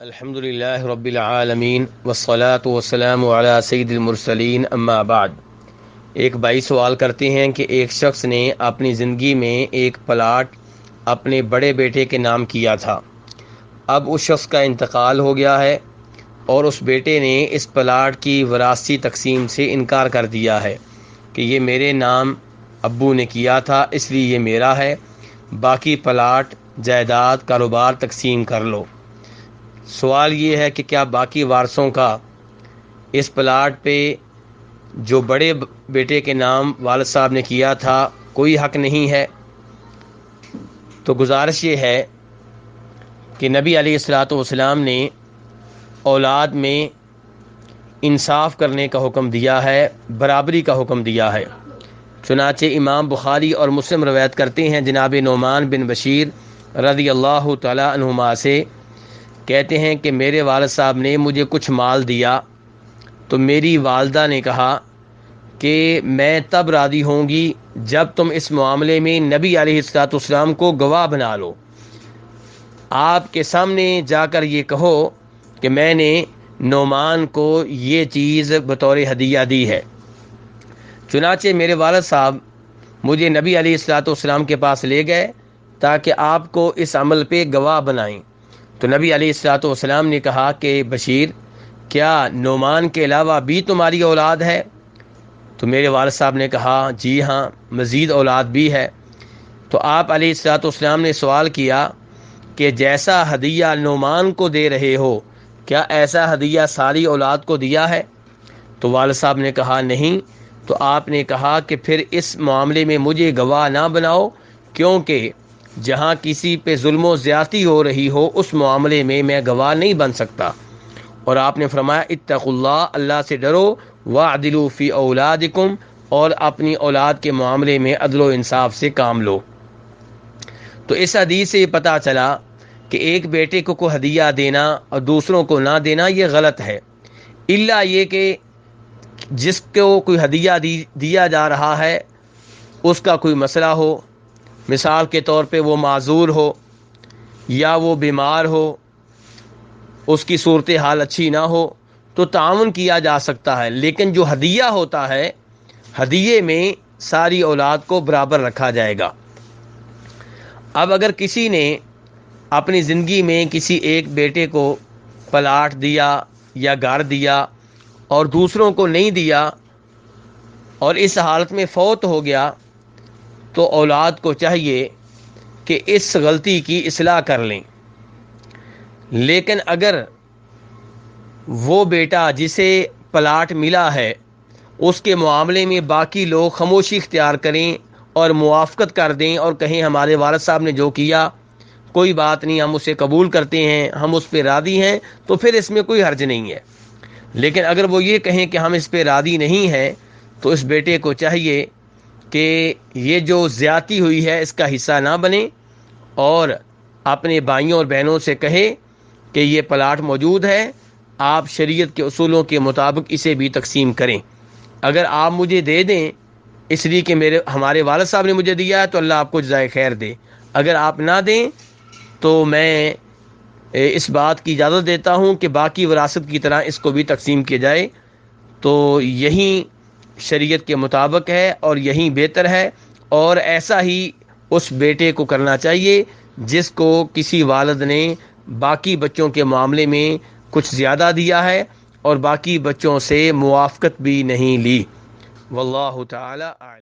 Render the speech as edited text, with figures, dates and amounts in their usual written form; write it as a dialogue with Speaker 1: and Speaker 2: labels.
Speaker 1: الحمدللہ رب العالمین والصلاة والسلام علی سید المرسلین اما بعد۔ ایک بھائی سوال کرتے ہیں کہ ایک شخص نے اپنی زندگی میں ایک پلاٹ اپنے بڑے بیٹے کے نام کیا تھا۔ اب اس شخص کا انتقال ہو گیا ہے اور اس بیٹے نے اس پلاٹ کی وراثتی تقسیم سے انکار کر دیا ہے کہ یہ میرے نام ابو نے کیا تھا، اس لیے یہ میرا ہے، باقی پلاٹ جائیداد کاروبار تقسیم کر لو۔ سوال یہ ہے کہ کیا باقی وارثوں کا اس پلاٹ پہ جو بڑے بیٹے کے نام والد صاحب نے کیا تھا کوئی حق نہیں ہے؟ تو گزارش یہ ہے کہ نبی علیہ الصلوۃ والسلام نے اولاد میں انصاف کرنے کا حکم دیا ہے، برابری کا حکم دیا ہے۔ چنانچہ امام بخاری اور مسلم روایت کرتے ہیں، جناب نعمان بن بشیر رضی اللہ تعالی عنہما سے کہتے ہیں کہ میرے والد صاحب نے مجھے کچھ مال دیا تو میری والدہ نے کہا کہ میں تب راضی ہوں گی جب تم اس معاملے میں نبی علیہ الصلوۃ والسلام کو گواہ بنا لو، آپ کے سامنے جا کر یہ کہو کہ میں نے نعمان کو یہ چیز بطور ہدیہ دی ہے۔ چنانچہ میرے والد صاحب مجھے نبی علیہ الصلوۃ والسلام کے پاس لے گئے تاکہ آپ کو اس عمل پہ گواہ بنائیں۔ تو نبی علیہ الصلوۃ والسلام نے کہا کہ بشیر، کیا نعمان کے علاوہ بھی تمہاری اولاد ہے؟ تو میرے والد صاحب نے کہا جی ہاں، مزید اولاد بھی ہے۔ تو آپ علیہ الصلوۃ والسلام نے سوال کیا کہ جیسا ہدیہ نعمان کو دے رہے ہو کیا ایسا ہدیہ ساری اولاد کو دیا ہے؟ تو والد صاحب نے کہا نہیں۔ تو آپ نے کہا کہ پھر اس معاملے میں مجھے گواہ نہ بناؤ، کیونکہ جہاں کسی پہ ظلم و زیادتی ہو رہی ہو اس معاملے میں گواہ نہیں بن سکتا۔ اور آپ نے فرمایا اتقوا اللہ، اللہ سے ڈرو، واعدلوا فی اولادکم، اور اپنی اولاد کے معاملے میں عدل و انصاف سے کام لو۔ تو اس حدیث سے یہ پتہ چلا کہ ایک بیٹے کو کوئی ہدیہ دینا اور دوسروں کو نہ دینا یہ غلط ہے، الا یہ کہ جس کو کوئی ہدیہ دیا جا رہا ہے اس کا کوئی مسئلہ ہو، مثال کے طور پہ وہ معذور ہو یا وہ بیمار ہو، اس کی صورتحال اچھی نہ ہو تو تعاون کیا جا سکتا ہے، لیکن جو ہدیہ ہوتا ہے ہدیے میں ساری اولاد کو برابر رکھا جائے گا۔ اب اگر کسی نے اپنی زندگی میں کسی ایک بیٹے کو پلاٹ دیا یا گھر دیا اور دوسروں کو نہیں دیا اور اس حالت میں فوت ہو گیا تو اولاد کو چاہیے کہ اس غلطی کی اصلاح کر لیں۔ لیکن اگر وہ بیٹا جسے پلاٹ ملا ہے اس کے معاملے میں باقی لوگ خاموشی اختیار کریں اور موافقت کر دیں اور کہیں ہمارے والد صاحب نے جو کیا کوئی بات نہیں، ہم اسے قبول کرتے ہیں، ہم اس پہ راضی ہیں، تو پھر اس میں کوئی حرج نہیں ہے۔ لیکن اگر وہ یہ کہیں کہ ہم اس پہ راضی نہیں ہیں تو اس بیٹے کو چاہیے کہ یہ جو زیادتی ہوئی ہے اس کا حصہ نہ بنے اور اپنے بھائیوں اور بہنوں سے کہے کہ یہ پلاٹ موجود ہے، آپ شریعت کے اصولوں کے مطابق اسے بھی تقسیم کریں۔ اگر آپ مجھے دے دیں اس لیے کہ ہمارے والد صاحب نے مجھے دیا ہے تو اللہ آپ کو جزائے خیر دے، اگر آپ نہ دیں تو میں اس بات کی اجازت دیتا ہوں کہ باقی وراثت کی طرح اس کو بھی تقسیم کیا جائے۔ تو یہی شریعت کے مطابق ہے اور یہی بہتر ہے، اور ایسا ہی اس بیٹے کو کرنا چاہیے جس کو کسی والد نے باقی بچوں کے معاملے میں کچھ زیادہ دیا ہے اور باقی بچوں سے موافقت بھی نہیں لی۔ واللہ تعالی اعلم۔